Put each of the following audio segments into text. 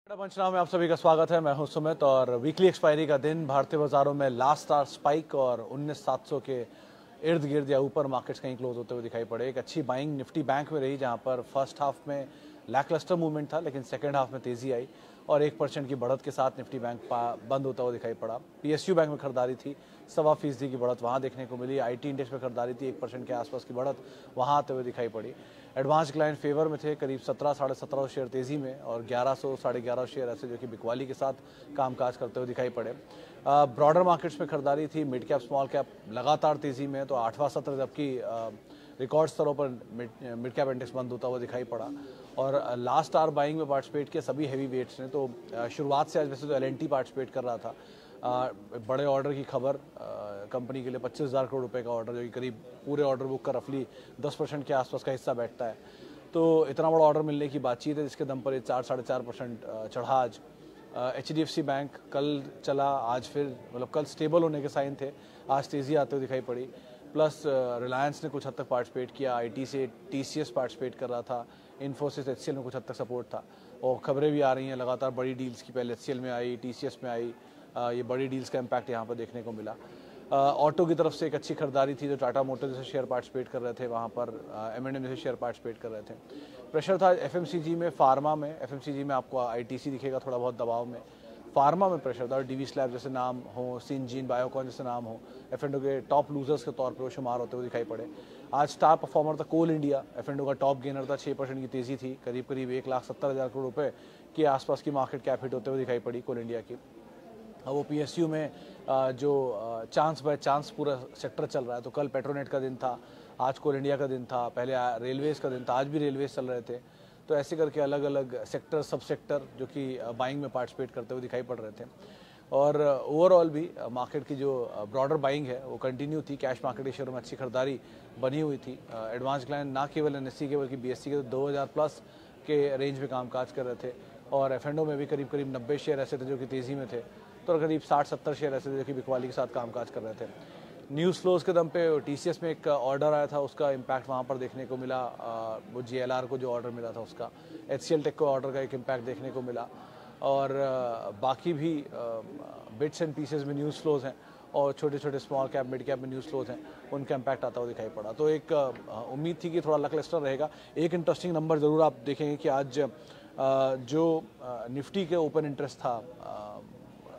पंचनामा में आप सभी का स्वागत है। मैं हूं सुमित और वीकली एक्सपायरी का दिन भारतीय बाजारों में लास्ट स्टार स्पाइक और 19,700 के इर्द गिर्द या ऊपर मार्केट्स कहीं क्लोज होते हुए दिखाई पड़े। एक अच्छी बाइंग निफ्टी बैंक में रही, जहां पर फर्स्ट हाफ में लैकलस्टर मूवमेंट था, लेकिन सेकेंड हाफ में तेजी आई और 1% की बढ़त के साथ निफ्टी बैंक बंद होता हुआ दिखाई पड़ा। पीएसयू बैंक में खरीदारी थी, 1.25% की बढ़त वहां देखने को मिली। आईटी इंडेक्स में खरीदारी थी, 1% के आसपास की बढ़त वहां आते हुए दिखाई पड़ी। एडवांस क्लाइंट फेवर में थे, करीब 17 साढ़े 17 शेयर तेजी में और 1100 साढ़े 1100 शेयर ऐसे जो कि बिकवाली के साथ कामकाज करते हुए दिखाई पड़े। ब्रॉडर मार्केट्स में खरीदारी थी, मिड कैप स्मॉल कैप लगातार तेजी में, तो 8वां सत्र जबकि रिकॉर्ड स्तरों पर मिड कैप इंडेक्स बंद होता हुआ दिखाई पड़ा और लास्ट आवर बाइंग में पार्टिसिपेट किया सभी हैवी वेट्स ने। तो शुरुआत से आज वैसे तो एलएनटी पार्टिसिपेट कर रहा था। बड़े ऑर्डर की खबर, कंपनी के लिए 25,000 करोड़ रुपए का ऑर्डर, जो कि करीब पूरे ऑर्डर बुक का रफली 10% के आसपास का हिस्सा बैठता है। तो इतना बड़ा ऑर्डर मिलने की बातचीत है, जिसके दम पर ये 4-4.5% चढ़ा आज। HDFC बैंक कल चला, आज फिर मतलब कल स्टेबल होने के साइन थे, आज तेज़ी आते हुए दिखाई पड़ी। प्लस रिलायंस ने कुछ हद तक पार्टिसिपेट किया, आईटी से TCS पार्टिसिपेट कर रहा था, इन्फोसिस HCL में कुछ हद तक सपोर्ट था और खबरें भी आ रही हैं लगातार बड़ी डील्स की, पहले HCL में आई, TCS में आई, ये बड़ी डील्स का इम्पैक्ट यहाँ पर देखने को मिला। ऑटो की तरफ से एक अच्छी खरीदारी थी, जो टाटा मोटर जैसे शेयर पार्टिसिपेट कर रहे थे, वहाँ पर M&M जैसे शेयर पार्टिसिपेट कर रहे थे। प्रेशर था FMCG में, फार्मा में। FMCG में आपको ITC दिखेगा थोड़ा बहुत दबाव में, फार्मा में प्रेशर था और DV स्लैब जैसे नाम हो, सिंजीन बायोकॉन जैसे नाम हो, F&O के टॉप लूजर्स के तौर पर वो शुमार होते हुए दिखाई पड़े। आज स्टार परफॉर्मर था कोल इंडिया, F&O का टॉप गेनर था, 6% की तेजी थी, करीब 1,70,000 करोड़ रुपए के आसपास की मार्केट कैप हिट होते हुए दिखाई पड़ी कोल इंडिया की। वो PSU में जो चांस बाय चांस पूरा सेक्टर चल रहा है, तो कल पेट्रोनेट का दिन था, आज कोल इंडिया का दिन था, पहले रेलवेज का दिन था, आज भी रेलवेज चल रहे थे। तो ऐसे करके अलग अलग सेक्टर सब सेक्टर जो कि बाइंग में पार्टिसिपेट करते हुए दिखाई पड़ रहे थे। और ओवरऑल भी मार्केट की जो ब्रॉडर बाइंग है वो कंटिन्यू थी। कैश मार्केट शेयर में अच्छी खरीदारी बनी हुई थी। एडवांस क्लाइंट ना केवल NSE के बल्कि BSE के 2000 प्लस के रेंज में कामकाज कर रहे थे और F&O में भी करीब 90 शेयर ऐसे थे जो कि तेज़ी में थे, तो करीब 60-70 शेयर ऐसे थे जो कि बिकवाली के साथ कामकाज कर रहे थे। न्यूज़ फ्लोज के दम पे TCS में एक ऑर्डर आया था, उसका इम्पैक्ट वहाँ पर देखने को मिला। वो JLR को जो ऑर्डर मिला था उसका, HCL टेक को ऑर्डर का एक इम्पैक्ट देखने को मिला और बाकी भी बिट्स एंड पीसेस में न्यूज़ फ्लोज हैं और छोटे छोटे स्मॉल कैप मिड कैप में न्यूज़ फ्लोज हैं, उनका इम्पैक्ट आता हुआ दिखाई पड़ा। तो एक उम्मीद थी कि थोड़ा लकलस्टर रहेगा। एक इंटरेस्टिंग नंबर ज़रूर आप देखेंगे कि आज जो निफ्टी के ओपन इंटरेस्ट था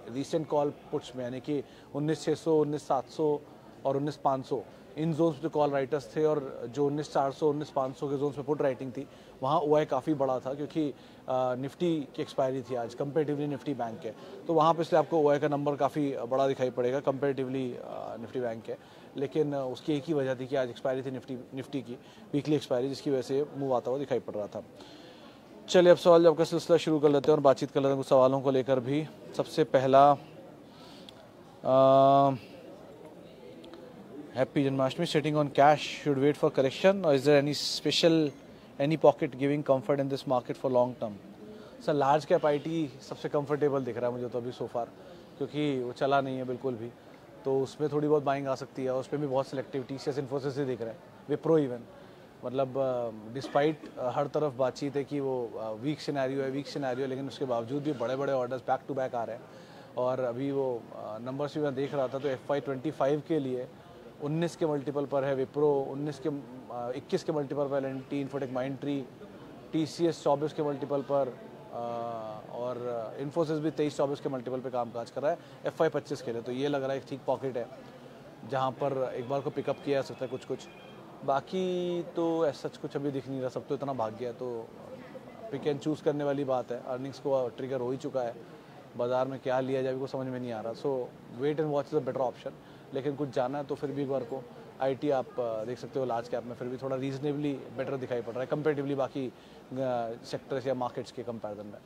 रिसेंट कॉल पुट्स में, यानी कि 19,600, 19,700 और 19,500 इन जोन्स पे कॉल राइटर्स थे और जो 19,400, 19,500 के जोन्स में पुट राइटिंग थी, वहाँ OI काफ़ी बड़ा था क्योंकि निफ्टी की एक्सपायरी थी आज कंपेरेटिवली निफ्टी बैंक के, तो वहाँ पे इसलिए आपको OI का नंबर काफ़ी बड़ा दिखाई पड़ेगा कंपेरेटिवली निफ्टी बैंक के। लेकिन उसकी एक ही वजह थी कि आज एक्सपायरी थी निफ्टी की वीकली एक्सपायरी, जिसकी वजह से मूव आता हुआ दिखाई पड़ रहा था। चलिए अब सवाल जवाब का सिलसिला शुरू कर लेते हैं और बातचीत कर लेते हैं कुछ सवालों को लेकर भी। सबसे पहला, happy Janmashtami, sitting on cash should wait for correction और is there any special any pocket giving comfort in this market for long term? Sir large cap IT सबसे कंफर्टेबल दिख रहा है मुझे तो अभी सो फार, क्योंकि वो चला नहीं है बिल्कुल भी, तो उसमें थोड़ी बहुत बाइंग आ सकती है। उस पर भी बहुत सिलेक्टिव TCS इन्फोसिस ही दिख रहा है, विप्रो इवन, मतलब डिस्पाइट हर तरफ बातचीत है कि वो वीक सिनेरियो, लेकिन उसके बावजूद भी बड़े बड़े ऑर्डर्स बैक टू बैक आ रहे हैं। और अभी वो नंबर्स भी मैं देख रहा था तो FY25 के लिए 19 के मल्टीपल पर है विप्रो, 21 के मल्टीपल पर LNT, इन्फोटेक, माइंडट्री, TCS 24 के मल्टीपल पर और इन्फोसिस भी 23-24 के मल्टीपल पे कामकाज कर रहा है FY25 के लिए। तो ये लग रहा है एक ठीक पॉकेट है जहाँ पर एक बार को पिकअप किया जा सकता है कुछ। बाकी तो ऐसा कुछ अभी दिख नहीं रहा, सब तो इतना भाग गया, तो पिक एंड चूज़ करने वाली बात है। अर्निंग्स को ट्रिगर हो ही चुका है, बाजार में क्या लिया जाए को समझ में नहीं आ रहा। So wait and watch is a better option, लेकिन कुछ जाना है तो फिर भी एक बार को IT आप देख सकते हो लार्ज कैप में, फिर भी थोड़ा रीजनेबली बेटर दिखाई पड़ रहा है कंपेरेटिवली बाकी सेक्टर्स या मार्केट्स के कंपैरिजन में।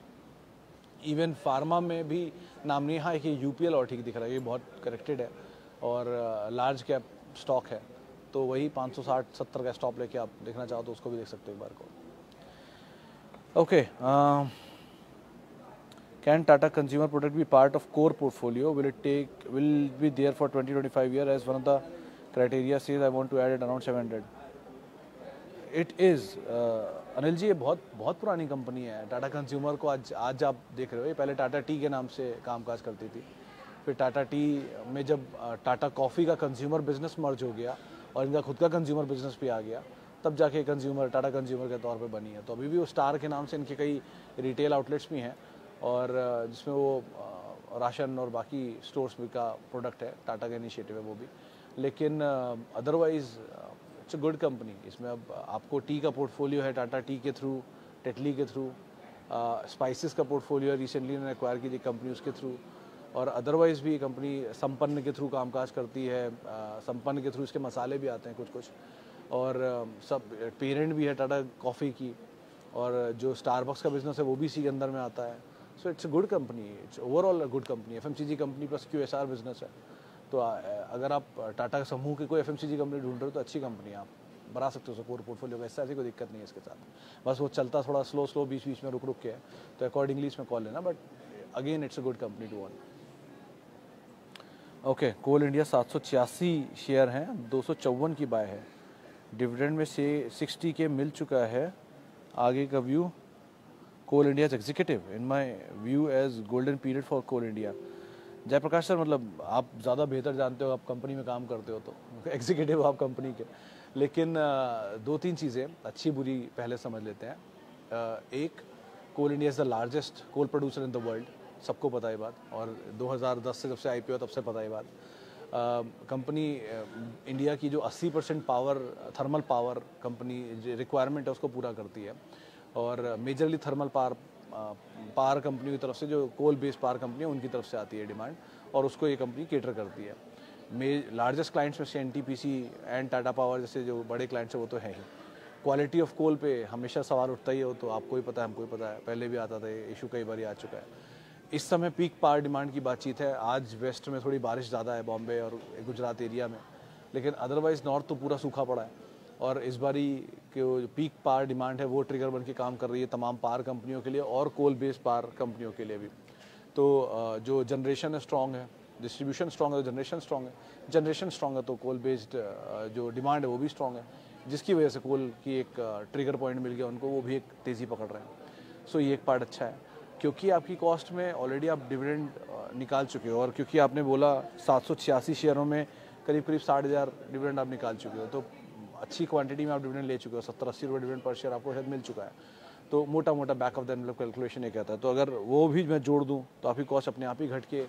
इवन फार्मा में भी नाम नहीं, हाँ, एक UPL और ठीक दिख रहा है, ये बहुत करेक्टेड है और लार्ज कैप स्टॉक है, तो वही 560-70 का स्टॉप लेके आप देखना चाहो तो उसको भी देख सकते हो एक बार को। Okay, can Tata consumer product be part of core portfolio? Will be there for 20-25 year as one of the criteria says I want to add it around 700? It is Anil ji, ये बहुत बहुत पुरानी कंपनी है। टाटा कंज्यूमर को आज आप देख रहे हो, ये पहले टाटा टी के नाम से कामकाज करती थी। फिर टाटा टी में जब टाटा कॉफ़ी का कंज्यूमर बिजनेस मर्ज हो गया और इनका खुद का कंज्यूमर बिजनेस भी आ गया, तब जाके कंज्यूमर टाटा कंज्यूमर के तौर पे बनी है। तो अभी भी वो स्टार के नाम से इनके कई रिटेल आउटलेट्स भी हैं और जिसमें वो राशन और बाकी स्टोर्स भी का प्रोडक्ट है, टाटा का इनिशिएटिव है वो भी। लेकिन otherwise it's a good company. इसमें अब आपको टी का पोर्टफोलियो है टाटा टी के थ्रू, टेटली के थ्रू, स्पाइसेस का पोर्टफोलियो रिसेंटली उन्होंने एक्वायर की थी कंपनी, उसके थ्रू, और अदरवाइज़ भी कंपनी संपन्न के थ्रू कामकाज करती है। संपन्न के थ्रू इसके मसाले भी आते हैं कुछ कुछ, और सब पेरेंट भी है टाटा कॉफ़ी की, और जो स्टारबक्स का बिजनेस है वो भी इसी के अंदर में आता है। So it's a good company, it's overall a good company. FMCG company plus QSR business है। तो अगर आप टाटा समूह की कोई एफएमसीजी कंपनी ढूंढ रहे हो तो अच्छी कंपनी है, आप बना सकते हो पूरे पोर्टफोलियो का, इससे ऐसी कोई दिक्कत नहीं है इसके साथ। बस वो चलता थोड़ा स्लो बीच बीच में रुक के है, तो अकॉर्डिंगली इसमें कॉल लेना, but again it's a good company to own. Okay, Coal India 786 share हैं, 254 की बाय है, डिविडेंड में से 60 के मिल चुका है। आगे का view, Coal India executive in my view as golden period for Coal India. Jayprakash sir, मतलब आप ज़्यादा बेहतर जानते हो, आप कंपनी में काम करते हो तो एग्जीक्यूटिव आप कंपनी के। लेकिन दो तीन चीज़ें अच्छी बुरी पहले समझ लेते हैं। एक, coal India is the largest coal producer in the world, सबको पता है बात, और 2010 से जब से IPO तब से पता है बात। कंपनी इंडिया की जो 80% power, thermal power company requirement है उसको पूरा करती है, और मेजरली थर्मल पावर कंपनी की तरफ से, जो कोल बेस्ड पावर कंपनी है उनकी तरफ से आती है डिमांड, और उसको ये कंपनी केटर करती है। लार्जेस्ट क्लाइंट्स में से NTPC एंड टाटा पावर जैसे जो बड़े क्लाइंट्स हैं वो तो है ही। क्वालिटी ऑफ कोल पे हमेशा सवाल उठता ही हो, तो आपको ही पता है, हमको ही पता है, पहले भी आता था, ये इशू कई बार आ चुका है। इस समय पीक पावर डिमांड की बातचीत है। आज वेस्ट में थोड़ी बारिश ज़्यादा है, बॉम्बे और गुजरात एरिया में, लेकिन अदरवाइज़ नॉर्थ तो पूरा सूखा पड़ा है। और इस बारी के जो पीक पावर डिमांड है वो ट्रिगर बन के काम कर रही है तमाम पावर कंपनियों के लिए और कोल बेस्ड पावर कंपनियों के लिए भी। तो जो जनरेशन है स्ट्रॉन्ग है, डिस्ट्रीब्यूशन स्ट्रॉन्ग है, जनरेशन स्ट्रॉन्ग है। जनरेशन स्ट्रॉन्ग है तो कोल बेस्ड जो डिमांड है वो भी स्ट्रॉन्ग है, जिसकी वजह से कोल की एक ट्रिगर पॉइंट मिल गया उनको, वो भी एक तेज़ी पकड़ रहे हैं। सो ये एक पार्ट अच्छा है, क्योंकि आपकी कॉस्ट में ऑलरेडी आप डिविडेंड निकाल चुके हो, और क्योंकि आपने बोला 786 शेयरों में करीब 60,000 डिविडेंड आप निकाल चुके हो, तो अच्छी क्वांटिटी में आप डिविडेंड ले चुके हो। 70-80 रुपये डिविडेंड पर शेयर आपको शायद मिल चुका है। तो मोटा मोटा back of the envelope calculation ये कहता है। तो अगर वो भी मैं जोड़ दूं तो आपकी कॉस्ट अपने आप ही घट के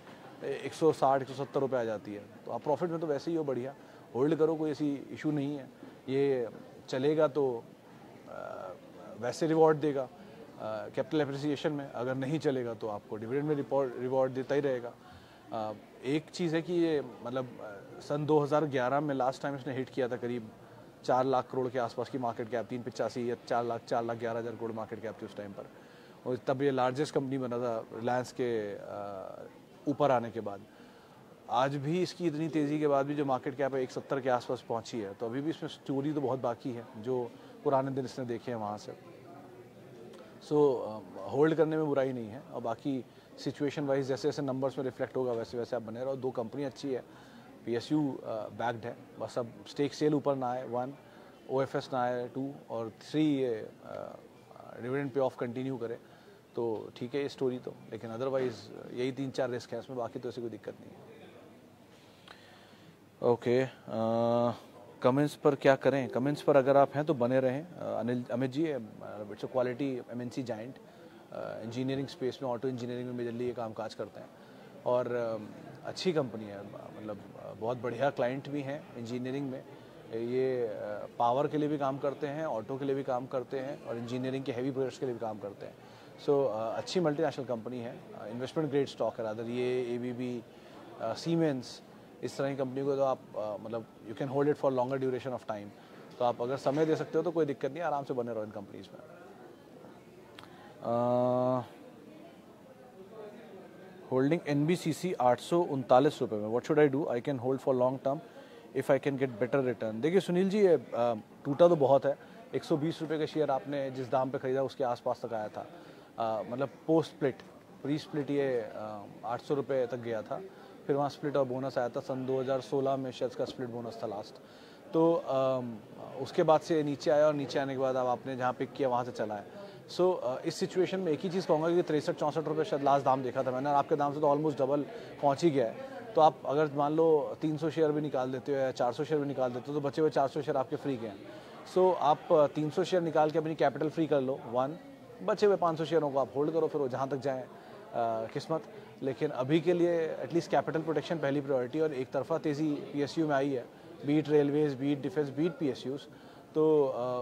160-170 रुपये आ जाती है। तो आप प्रॉफिट में तो वैसे ही हो, बढ़िया होल्ड करो, कोई ऐसी इशू नहीं है। ये चलेगा तो वैसे रिवॉर्ड देगा कैपिटल एप्रिसिएशन में, अगर नहीं चलेगा तो आपको डिविडेंड में रिवॉर्ड देता ही रहेगा। एक चीज़ है कि ये मतलब सन 2011 में लास्ट टाइम इसने हिट किया था, करीब 4 लाख करोड़ के आसपास की मार्केट कैप, 385 या 4,11,000 करोड़ मार्केट कैप थी उस टाइम पर, और तब ये लार्जेस्ट कंपनी बना था रिलायंस के ऊपर आने के बाद। आज भी इसकी इतनी तेज़ी के बाद भी जो मार्केट कैप है 170 के आसपास पहुंची है, तो अभी भी इसमें स्टोरी तो बहुत बाकी है जो पुराने दिन इसने देखे हैं वहाँ से। सो होल्ड करने में बुराई नहीं है, और बाकी सिचुएशन वाइज जैसे जैसे नंबर्स में रिफ्लेक्ट होगा वैसे वैसे आप बने रहो। दो कंपनी अच्छी है, PSU बैक्ड है, बस अब स्टेक सेल ऊपर ना आए 1, OFS ना आए 2, और 3 ये डिविडेंड पे ऑफ कंटिन्यू करे तो ठीक है ये स्टोरी तो। लेकिन अदरवाइज यही 3-4 रिस्क है इसमें, बाकी तो ऐसी कोई दिक्कत नहीं है। ओके, कमेंट्स पर क्या करें? कमेंट्स पर अगर आप हैं तो बने रहें। Amit ji, it's a quality MNC giant, engineering space में, ऑटो इंजीनियरिंग में मेजरली ये काम काज करते हैं, और अच्छी कंपनी है, मतलब बहुत बढ़िया क्लाइंट भी हैं इंजीनियरिंग में। ये पावर के लिए भी काम करते हैं, ऑटो के लिए भी काम करते हैं, और इंजीनियरिंग के हैवी प्रोजेक्ट्स के लिए भी काम करते हैं। सो अच्छी मल्टीनेशनल कंपनी है, इन्वेस्टमेंट ग्रेड स्टॉक है रादर। ये ABB, सीमेंस, इस तरह की कंपनी को तो आप मतलब you can hold it for longer duration of time. तो आप अगर समय दे सकते हो तो कोई दिक्कत नहीं, आराम से बने रहो इन कंपनीज में। होल्डिंग NBCC 839 रुपये में, what should I do? I can hold for long term if I can get better return. देखिए सुनील जी, ये टूटा तो बहुत है। 120 रुपये का शेयर आपने जिस दाम पे खरीदा उसके आसपास तक आया था, मतलब पोस्ट स्प्लिट, प्री स्प्लिट ये 800 रुपये तक गया था, फिर वहाँ स्प्लिट और बोनस आया था सन 2016 में, शायद का स्प्लिट बोनस था लास्ट। तो उसके बाद से नीचे आया और नीचे आने के बाद अब आपने जहाँ पिक किया वहाँ से चला है। सो इस सिचुएशन में एक ही चीज़ कहूँगा कि 63-64 रुपये शायद लास्ट दाम देखा था मैंने, और आपके दाम से तो ऑलमोस्ट डबल पहुँच ही गया है। तो आप अगर मान लो 300 शेयर भी निकाल देते हो या 400 शेयर भी निकाल देते हो तो बचे हुए 400 शेयर आपके फ्री के हैं। सो आप 300 शेयर निकाल के अपनी कैपिटल फ्री कर लो, वन, बचे हुए 500 शेयरों को आप होल्ड करो, फिर वो जहाँ तक जाए किस्मत। लेकिन अभी के लिए एटलीस्ट कैपिटल प्रोटेक्शन पहली प्रायोरिटी, और एक तरफा तेज़ी PSU में आई है, beat railways, beat defence, beat PSUs, तो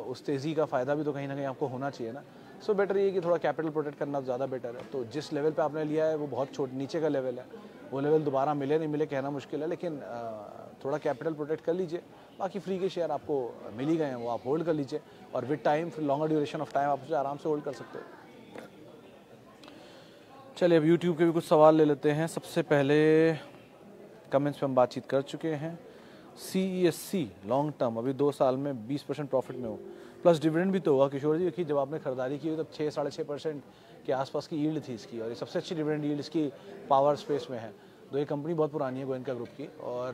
उस तेज़ी का फ़ायदा भी तो कहीं ना कहीं आपको होना चाहिए ना। सो बेटर ये कि थोड़ा कैपिटल प्रोटेक्ट करना ज़्यादा बेटर है। तो जिस लेवल पे आपने लिया है वो बहुत नीचे का लेवल है, वो लेवल दोबारा मिले नहीं मिले कहना मुश्किल है, लेकिन थोड़ा कैपिटल प्रोटेक्ट कर लीजिए। बाकी फ्री के शेयर आपको मिल ही गए हैं, वो आप होल्ड कर लीजिए, और विद टाइम, फिर लॉन्गर ड्यूरेशन ऑफ टाइम आप उसे आराम से होल्ड कर सकते हो। चलिए अब यूट्यूब के भी कुछ सवाल ले लेते हैं। सबसे पहले कमेंट्स पे हम बातचीत कर चुके हैं। CESC लॉन्ग टर्म अभी 2 साल में 20% प्रॉफिट में हो, प्लस डिविडेंड भी तो होगा किशोर जी, कि जब आपने खरीदारी की तब 6-6.5% के आसपास की यील्ड थी इसकी, और ये सबसे अच्छी डिविडेंड यील्ड इसकी पावर स्पेस में है। तो ये कंपनी बहुत पुरानी है गोयनका ग्रुप की, और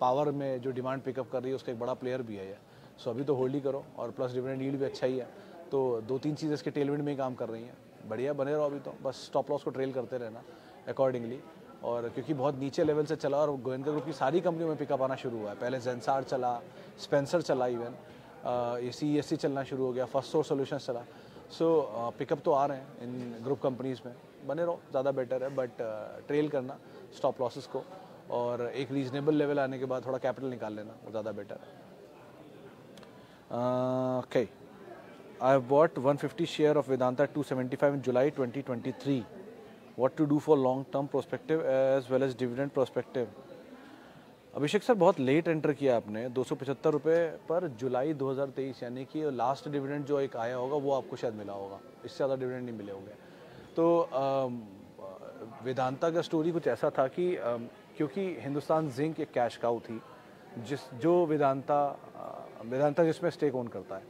पावर में जो डिमांड पिकअप कर रही है उसका एक बड़ा प्लेयर भी है ये। सो अभी तो होल्ड ही करो, और प्लस डिविडेंड यील्ड भी अच्छा ही है। तो 2-3 चीज़ें इसके टेलविंड में ही काम कर रही हैं, बढ़िया बने रहो अभी तो, बस स्टॉप लॉस को ट्रेल करते रहना अकॉर्डिंगली। और क्योंकि बहुत नीचे लेवल से चला, और गोयनका ग्रुप की सारी कंपनियों में पिकअप आना शुरू हुआ है। पहले जेंसार चला, स्पेंसर चला, इवन ये CESC चलना शुरू हो गया, फर्स्ट सोर्स सॉल्यूशंस चला। सो पिकअप तो आ रहे हैं इन ग्रुप कंपनीज़ में, बने रहो, ज़्यादा बेटर है। बट ट्रेल करना स्टॉप लॉसेस को, और एक रीजनेबल लेवल आने के बाद थोड़ा कैपिटल निकाल लेना, वो ज़्यादा बेटर है। Okay, I have bought 150 share of Vedanta 275 in July 2023. What to do for long-term perspective as well as dividend perspective? Abhishek sir बहुत लेट एंटर किया आपने, 275 रुपये पर जुलाई 2023, यानी कि लास्ट डिविडेंड जो एक आया होगा वो आपको शायद मिला होगा, इससे ज़्यादा डिविडेंड नहीं मिले होंगे। तो वेदांता का स्टोरी कुछ ऐसा था कि क्योंकि हिंदुस्तान जिंक एक कैश काउ थी, जो वेदांता जिसमें स्टेक ओन करता है,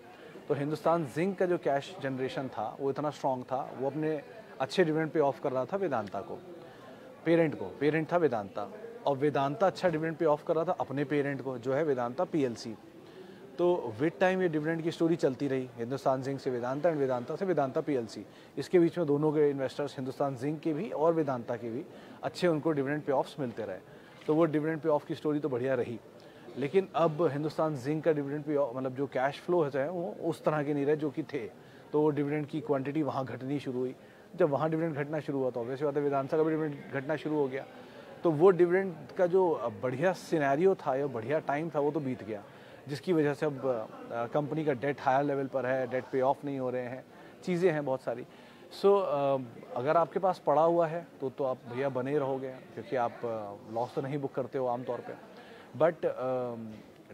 तो हिंदुस्तान जिंक का जो कैश जनरेशन था वो इतना स्ट्रॉन्ग था, वो अपने अच्छे डिविडेंड पे ऑफ कर रहा था वेदांता को, पेरेंट था वेदांता, और वेदांता अच्छा डिविडेंड पे ऑफ कर रहा था अपने पेरेंट को, जो है वेदांता PLC। तो विद टाइम ये डिविडेंड की स्टोरी चलती रही, हिंदुस्तान जिंक से वेदांता एंड वेदांता से वेदांता PLC। इसके बीच में दोनों के इन्वेस्टर्स, हिंदुस्तान जिंक के भी और वेदांता के भी, अच्छे उनको डिविडेंड पे ऑफ्स मिलते रहे। तो वो डिविडेंड पे ऑफ की स्टोरी तो बढ़िया रही। लेकिन अब हिंदुस्तान जिंक का डिविडेंड पे मतलब जो कैश फ्लो है वो उस तरह के नहीं रहे जो कि थे, तो वो डिविडेंड की क्वांटिटी वहाँ घटनी शुरू हुई। जब वहाँ डिविडेंड घटना शुरू हुआ तो ऑब्वियसली बात है वेदांता का भी डिविडेंड घटना शुरू हो गया। तो वो डिविडेंड का जो बढ़िया सिनेरियो था या बढ़िया टाइम था वो तो बीत गया, जिसकी वजह से अब कंपनी का डेट हायर लेवल पर है, डेट पे ऑफ नहीं हो रहे हैं, चीज़ें हैं बहुत सारी। सो अगर आपके पास पड़ा हुआ है तो आप भैया बने ही रहोगे, क्योंकि आप लॉस तो नहीं बुक करते हो आमतौर पे। बट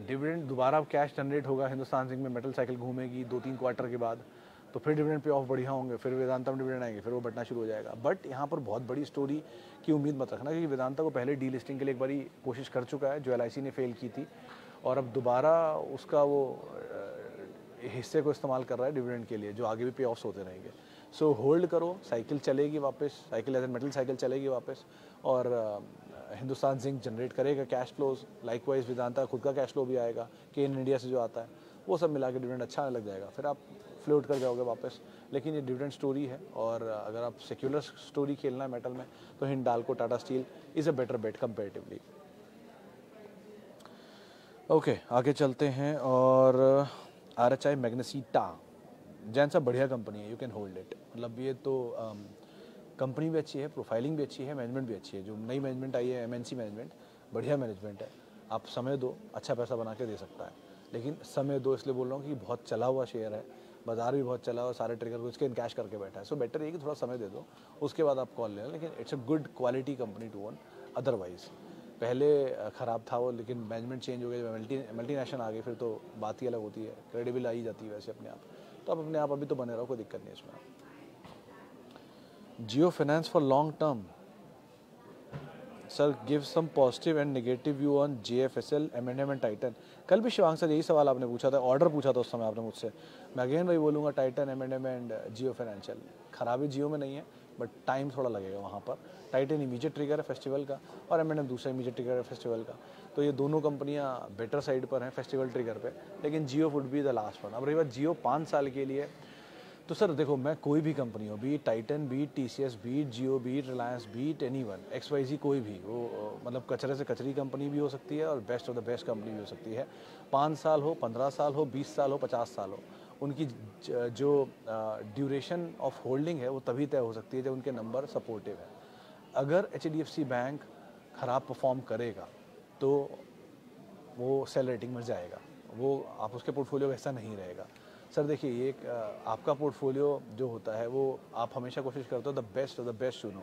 डिविडेंड दोबारा कैश जनरेट होगा, हिंदुस्तान जिंक में मेटल साइकिल घूमेगी 2-3 क्वार्टर के बाद, तो फिर डिविडेंड पे ऑफ बढ़िया होंगे, फिर वेदांता में डिविडेंड आएंगे, फिर वो बढ़ना शुरू हो जाएगा। बट यहाँ पर बहुत बड़ी स्टोरी की उम्मीद मत रखना, क्योंकि वेदांता को पहले डीलिस्टिंग के लिए एक बारी कोशिश कर चुका है, जो LIC ने फेल की थी, और अब दोबारा उसका वो हिस्से को इस्तेमाल कर रहा है डिविडेंड के लिए, जो आगे भी पे ऑफ्स होते रहेंगे। सो होल्ड करो, साइकिल चलेगी वापस, साइकिल एज मेटल साइकिल चलेगी वापस, और हिंदुस्तान जिंक जनरेट करेगा कैश फ्लोज, लाइकवाइज वेदांता खुद का कैश फ्लो भी आएगा केन इंडिया से जो आता है, वो सब मिला के डिविडेंड अच्छा लग जाएगा, फिर आप फ्लोट कर जाओगे वापस। लेकिन ये डिविडेंड स्टोरी है, और अगर आप सेक्युलर स्टोरी खेलना है मेटल में तो Hindalco Tata Steel is a better bet comparatively. Okay, आगे चलते हैं। और RHI मैग्नेसीटा, जैन सा बढ़िया कंपनी है, यू कैन होल्ड इट। मतलब ये तो कंपनी भी अच्छी है, प्रोफाइलिंग भी अच्छी है, मैनेजमेंट भी अच्छी है। जो नई मैनेजमेंट आई है MNC मैनेजमेंट, बढ़िया मैनेजमेंट है, आप समय दो अच्छा पैसा बना के दे सकता है। लेकिन समय दो इसलिए बोल रहा हूँ कि बहुत चला हुआ शेयर है, बाजार भी बहुत चला हुआ, सारे ट्रिगर को इसके इनकैश करके बैठा है। सो बेटर ये कि थोड़ा समय दे दो, उसके बाद आप कॉल लेना। लेकिन it's a good quality company to own. Otherwise पहले ख़राब था वो, लेकिन मैनेजमेंट चेंज हो गया, मल्टीनेशनल आ गई, फिर तो बात ही अलग होती है, क्रेडिबल आ ही जाती है वैसे अपने आप। तो आप अपने आप अभी तो बने रहो, कोई दिक्कत नहीं इसमें। Jio finance for long term, sir give some positive and negative view on JFSL, M&M and Titan. कल भी शिवांग सर यही सवाल आपने पूछा था, ऑर्डर पूछा था उस समय आपने मुझसे। मैं अगेन वही बोलूँगा, Titan, M&M and Jio financial. खराबी जियो में नहीं है, बट टाइम थोड़ा लगेगा वहाँ पर। टाइटन इमीडिएट ट्रिगर है फेस्टिवल का और M&M दूसरा इमीडिएट ट्रिगर है फेस्टिवल का। तो ये दोनों कंपनियाँ बेटर साइड पर हैं फेस्टिवल ट्रिगर पे, लेकिन Jio would be the last one. अब रही बात जियो 5 साल के लिए, तो सर देखो, मैं कोई भी कंपनी हो, be Titan, be TCS, be Jio, be Reliance, be anyone, XYZ, कोई भी वो मतलब कचरे से कचरी कंपनी भी हो सकती है और best of the best company भी हो सकती है। 5 साल हो, 15 साल हो, 20 साल हो, 50 साल हो, उनकी जो ड्यूरेशन ऑफ होल्डिंग है वो तभी तय हो सकती है जब उनके नंबर सपोर्टिव है। अगर HDFC बैंक ख़राब परफॉर्म करेगा तो वो सेल रेटिंग में जाएगा, वो आप उसके पोर्टफोलियो का हिस्सा नहीं रहेगा। सर देखिए, ये आपका पोर्टफोलियो जो होता है वो आप हमेशा कोशिश करते हो the best of the best चुनो,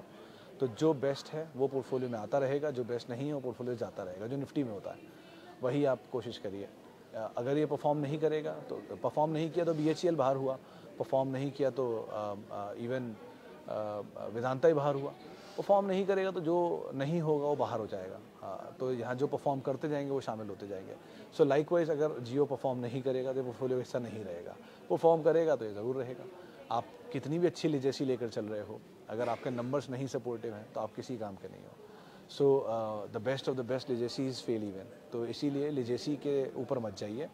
तो जो बेस्ट है वो पोर्टफोलियो में आता रहेगा, जो बेस्ट नहीं है वो पोर्टफोलियो जाता रहेगा। जो निफ्टी में होता है वही आप कोशिश करिए। अगर ये परफॉर्म नहीं करेगा तो परफॉर्म नहीं किया तो BHEL बाहर हुआ, परफॉर्म नहीं किया तो इवन वेदांता ही बाहर हुआ, परफॉर्म नहीं करेगा तो जो नहीं होगा वो बाहर हो जाएगा। तो यहाँ जो परफॉर्म करते जाएंगे वो शामिल होते जाएंगे। सो लाइकवाइज अगर जियो परफॉर्म नहीं करेगा तो पोर्टफोलियो हिस्सा नहीं रहेगा, परफॉर्म करेगा तो ये ज़रूर रहेगा। आप कितनी भी अच्छी लिजेसी लेकर चल रहे हो, अगर आपके नंबर्स नहीं सपोर्टिव हैं तो आप किसी काम के नहीं हो। So the best of the best legacies fail even, तो इसीलिए लिजेसी के ऊपर मत जाइए।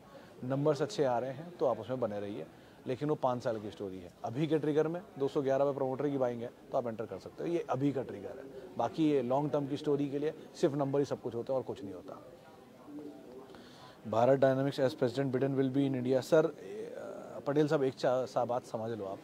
नंबर्स अच्छे आ रहे हैं तो आप उसमें बने रहिए, लेकिन वो 5 साल की स्टोरी है। अभी के ट्रिगर में 211 पे प्रमोटर की बाइंग है तो आप एंटर कर सकते हो, ये अभी का ट्रिगर है। बाकी ये लॉन्ग टर्म की स्टोरी के लिए सिर्फ नंबर ही सब कुछ होता है और कुछ नहीं होता। Bharat Dynamics as president Biden will be in India. Sir Patel साहब, एक सा बात समझ लो आप,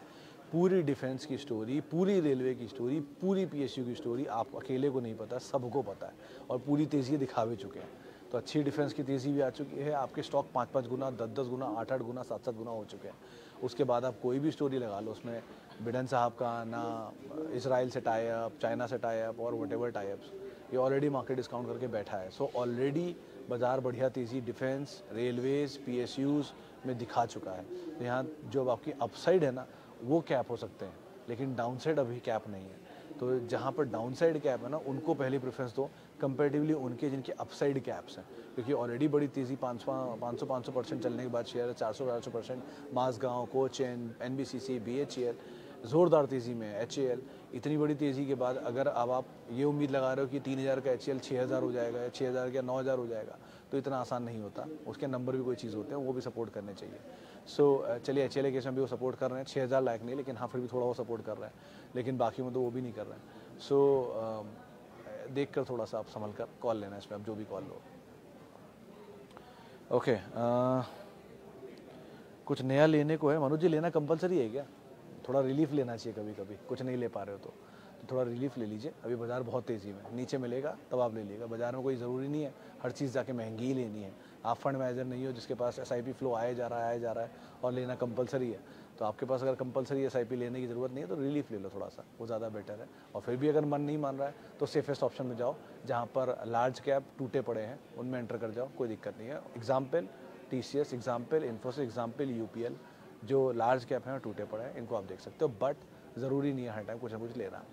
पूरी डिफेंस की स्टोरी, पूरी रेलवे की स्टोरी, पूरी PSU की स्टोरी आप अकेले को नहीं पता, सबको पता है और पूरी तेज़ी दिखा भी चुके हैं। तो अच्छी डिफेंस की तेज़ी भी आ चुकी है, आपके स्टॉक 5-5 गुना, 10-10 गुना, 8-8 गुना, 7-7 गुना हो चुके हैं। उसके बाद आप कोई भी स्टोरी लगा लो, उसमें बिडेन साहब का ना इसराइल से टाई अप, चाइना से टाई अप और वटेवर टाई अप्स, ये ऑलरेडी मार्केट डिस्काउंट करके बैठा है। सो ऑलरेडी बाजार बढ़िया तेज़ी डिफेंस, रेलवेज़, PSUs में दिखा चुका है। तो यहाँ जो आपकी अपसाइड है ना वो कैप हो सकते हैं, लेकिन डाउनसाइड अभी कैप नहीं है। तो जहाँ पर डाउनसाइड कैप है ना उनको पहली प्रेफरेंस दो कंपैरेटिवली उनके जिनके अपसाइड कैप्स हैं, क्योंकि ऑलरेडी बड़ी तेज़ी 500% चलने के बाद शेयर 400-400%, मासगांव, कोचेन, NBCC, BHEL ज़ोरदार तेज़ी में, HAL इतनी बड़ी तेज़ी के बाद अगर अब आप ये उम्मीद लगा रहे हो कि 3000 का HAL 6000 हो जाएगा या 6000 का 9000 हो जाएगा, तो इतना आसान नहीं होता। उसके नंबर भी कोई चीज़ होते हैं, वो भी सपोर्ट करने चाहिए। सो चलिए HAL केस में भी वो सपोर्ट कर रहे हैं, 6000 लायक नहीं, लेकिन हाँ फिर भी थोड़ा वो सपोर्ट कर रहे हैं, लेकिन बाकी में तो वो भी नहीं कर रहे हैं। सो देख कर थोड़ा सा आप संभल कर कॉल लेना इसमें, आप जो भी कॉल लो। ओके, कुछ नया लेने को है मनोज जी, लेना कंपलसरी है क्या? थोड़ा रिलीफ लेना चाहिए कभी कभी, कुछ नहीं ले पा रहे हो तो थोड़ा रिलीफ ले लीजिए। अभी बाजार बहुत तेज़ी में, नीचे मिलेगा तब आप ले लीजिएगा। बाजार में कोई ज़रूरी नहीं है हर चीज़ जाके महंगी ही लेनी है। आप फंड मैनेजर नहीं हो जिसके पास SIP फ्लो आया जा रहा है और लेना कंपलसरी है, तो आपके पास अगर कंपलसरी SIP लेने की ज़रूरत नहीं है तो रिलीफ ले लो थोड़ा सा, वो ज़्यादा बेटर है। और फिर भी अगर मन नहीं मान रहा है तो सेफेस्ट ऑप्शन में जाओ, जहाँ पर लार्ज कैप टूटे पड़े हैं उनमें एंटर कर जाओ, कोई दिक्कत नहीं है। Example TCS, example Infosys, example UPL, जो लार्ज कैप हैं और टूटे पड़े हैं, इनको आप देख सकते हो, बट ज़रूरी नहीं है हर टाइम कुछ ना कुछ लेना।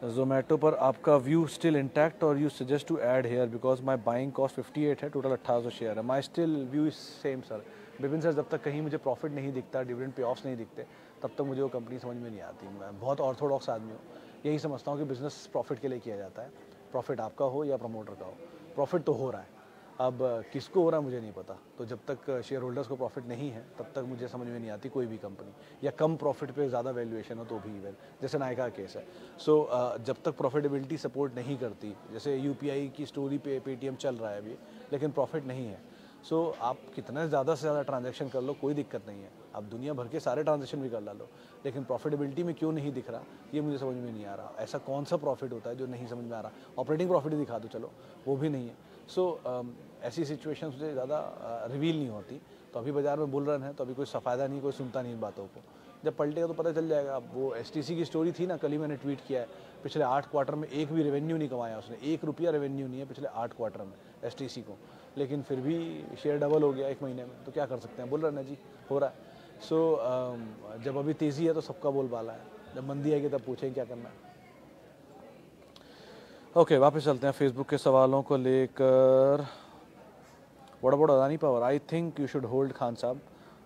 जोमेटो पर आपका व्यू स्टिल इंटैक्ट और you suggest to add here because my buying cost 58 है, टोटल 1800 शेयर है। My still view is same sir. Vipin sir, जब तक कहीं मुझे प्रॉफिट नहीं दिखता, डिविडेंड पे ऑफ्स नहीं दिखते, तब तक मुझे वो कंपनी समझ में नहीं आती। मैं बहुत ऑर्थोडॉक्स आदमी हूँ, यही समझता हूँ कि बिजनेस प्रॉफिट के लिए किया जाता है, प्रॉफिट आपका हो या प्रमोटर का हो, प्रॉफिट तो हो रहा है। अब किसको हो रहा है मुझे नहीं पता, तो जब तक शेयर होल्डर्स को प्रॉफिट नहीं है तब तक मुझे समझ में नहीं आती कोई भी कंपनी, या कम प्रॉफिट पे ज़्यादा वैल्यूएशन हो तो भी इवन, जैसे नायका का केस है। सो जब तक प्रॉफिटेबिलिटी सपोर्ट नहीं करती, जैसे UPI की स्टोरी पे पेटीएम चल रहा है अभी, लेकिन प्रॉफिट नहीं है। सो आप कितना ज़्यादा से ज़्यादा ट्रांजैक्शन कर लो, कोई दिक्कत नहीं है, आप दुनिया भर के सारे ट्रांजैक्शन भी कर लो, लेकिन प्रॉफिटेबिलिटी में क्यों नहीं दिख रहा, ये मुझे समझ में नहीं आ रहा। ऐसा कौन सा प्रॉफिट होता है जो नहीं समझ में आ रहा? ऑपरेटिंग प्रॉफिट ही दिखा दो, चलो, वो भी नहीं है। सो ऐसी सिचुएशंस मुझे ज़्यादा रिवील नहीं होती। तो अभी बाजार में बुल रन है, तो अभी कोई फ़ायदा नहीं, कोई सुनता नहीं इन बातों को। जब पलटेगा तो पता चल जाएगा। अब वो STC की स्टोरी थी ना, कल ही मैंने ट्वीट किया है, पिछले 8 क्वार्टर में एक भी रेवेन्यू नहीं कमाया उसने, 1 रुपया रेवेन्यू नहीं है पिछले 8 क्वार्टर में STC को, लेकिन फिर भी शेयर डबल हो गया 1 महीने में। तो क्या कर सकते हैं, बुल रन है जी, हो रहा है। सो जब अभी तेज़ी है तो सबका बोलबाला है, जब मंदी आएगी तब पूछें क्या करना है। ओके, वापस चलते हैं फेसबुक के सवालों को लेकर। What about Adani power? I think you should hold Khan साहब।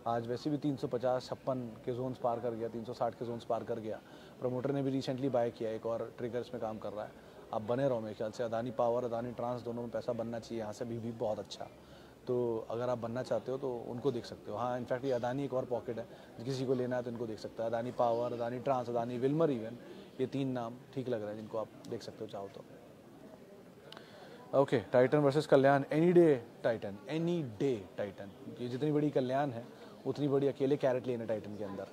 आज वैसे भी 350-56 के जोन्स पार कर गया, 360 के जोन्स पार कर गया। प्रमोटर ने भी रिसेंटली बाय किया, एक और ट्रिगर्स में काम कर रहा है। आप बने रहो मेरे ख्याल से। अदानी पावर, अदानी ट्रांस दोनों में पैसा बनना चाहिए यहाँ से भी बहुत अच्छा। तो अगर आप बनना चाहते हो तो उनको देख सकते हो। हाँ, इनफैक्ट ये अदानी एक और पॉकेट है, किसी को लेना है तो इनको देख सकता है। अदानी पावर, अदानी ट्रांस, अदानी विल्मर इवन, ये 3 नाम ठीक लग रहे हैं जिनको आप देख सकते हो चाहो तो। Okay, Titan versus Kalyan, any day Titan, any day Titan. ये जितनी बड़ी कल्याण है उतनी बड़ी अकेले कैरेट लेना टाइटन के अंदर।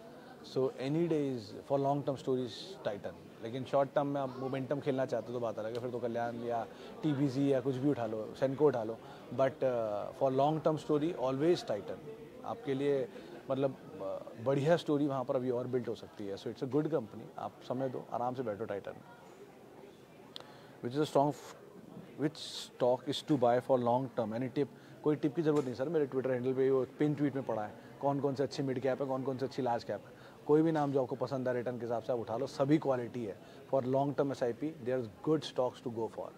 So any day is for long term stories Titan. लेकिन शॉर्ट टर्म में आप मोमेंटम खेलना चाहते हो तो बात अलग है, फिर तो कल्याण या टीबीजी या कुछ भी उठा लो, सेनको उठा लो। But for long term story always Titan आपके लिए, मतलब बढ़िया स्टोरी वहाँ पर अभी और बिल्ड हो सकती है। So it's a good company, आप समय दो, आराम से बैठो Titan. Which is a strong, which stock is to buy for long term, any tip? कोई टिप की ज़रूरत नहीं सर, मेरे ट्विटर हैंडल पे वो पिन ट्वीट में पड़ा है कौन कौन से अच्छी मिड कैप है, कौन कौन से अच्छी लार्ज कैप है। कोई भी नाम जो आपको पसंद है रिटर्न के हिसाब से आप उठा लो, सभी क्वालिटी है। For long term SIP there is good stocks to go for.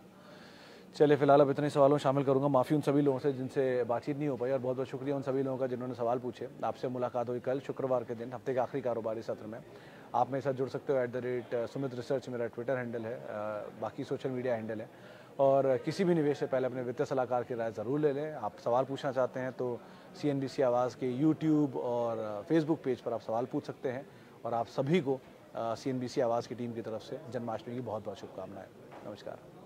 चलिए फिलहाल अब इतने सवालों शामिल करूंगा। माफ़ी उन सभी लोगों से जिनसे बातचीत नहीं हो पाई, और बहुत बहुत शुक्रिया उन सभी लोगों का जिन्होंने सवाल पूछे। आपसे मुलाकात हुई कल शुक्रवार के दिन, हफ्ते के आखिरी कारोबारी सत्र में। आप मेरे साथ जुड़ सकते हो @सुमित रिसर्च मेरा ट्विटर हैंडल है, बाकी सोशल मीडिया हैंडल है। और किसी भी निवेश से पहले अपने वित्तीय सलाहकार की राय ज़रूर ले लें। आप सवाल पूछना चाहते हैं तो CNBC आवाज़ के YouTube और फेसबुक पेज पर आप सवाल पूछ सकते हैं। और आप सभी को CNBC आवाज़ की टीम की तरफ से जन्माष्टमी की बहुत बहुत शुभकामनाएं। नमस्कार।